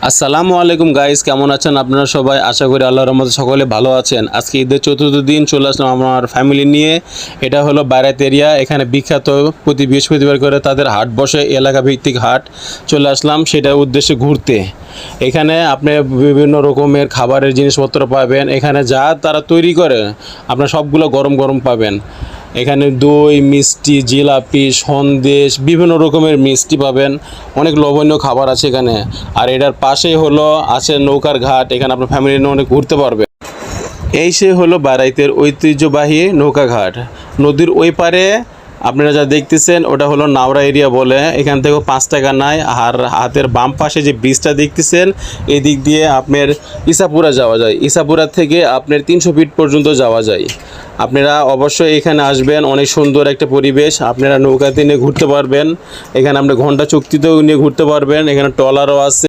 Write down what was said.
আসসালামু আলাইকুম গাইস, কেমন আছেন আপনারা সবাই? আশা করি আল্লাহর রহমতে সকলে ভালো আছেন। আজকে ঈদের চতুর্থ দিন চলে আসলাম আমার ফ্যামিলি নিয়ে। এটা হলো বারাত এরিয়া। এখানে বিখ্যাত প্রতি বৃহস্পতিবার করে তাদের হাট বসে, এলাকা ভিত্তিক হাট। চলে আসলাম সেটার উদ্দেশ্যে ঘুরতে। এখানে আপনি বিভিন্ন রকমের খাবারের জিনিসপত্র পাবেন। এখানে যা তারা তৈরি করে আপনার সবগুলো গরম গরম পাবেন। এখানে দই, মিষ্টি, জিলাপি, সন্দেশ, বিভিন্ন রকমের মিষ্টি পাবেন। অনেক লোভনীয় খাবার আছে এখানে। আর এটার পাশেই হলো আছে নৌকার ঘাট। এখানে আপনার ফ্যামিলি নিয়ে অনেক ঘুরতে পারবে। এই সে হলো বারাইতের ঐতিহ্যবাহী নৌকা ঘাট। নদীর ওই পারে আপনারা যা দেখতেছেন ওটা হলো নাওরা এরিয়া বলে। এখান থেকেও 5 টাকা নেয়। আর হাতের বাম পাশে যে ব্রিজটা দেখতেছেন এই দিক দিয়ে আপনার ইসাপুরা যাওয়া যায়। ইসাপুরা থেকে আপনার 300 ফিট পর্যন্ত যাওয়া যায়। আপনারা অবশ্যই এখানে আসবেন। অনেক সুন্দর একটা পরিবেশ। আপনারা নৌকাতে নিয়ে ঘুরতে পারবেন। এখানে আপনি ঘন্টা চুক্তিতেও নিয়ে ঘুরতে পারবেন। এখানে ট্রলারও আছে।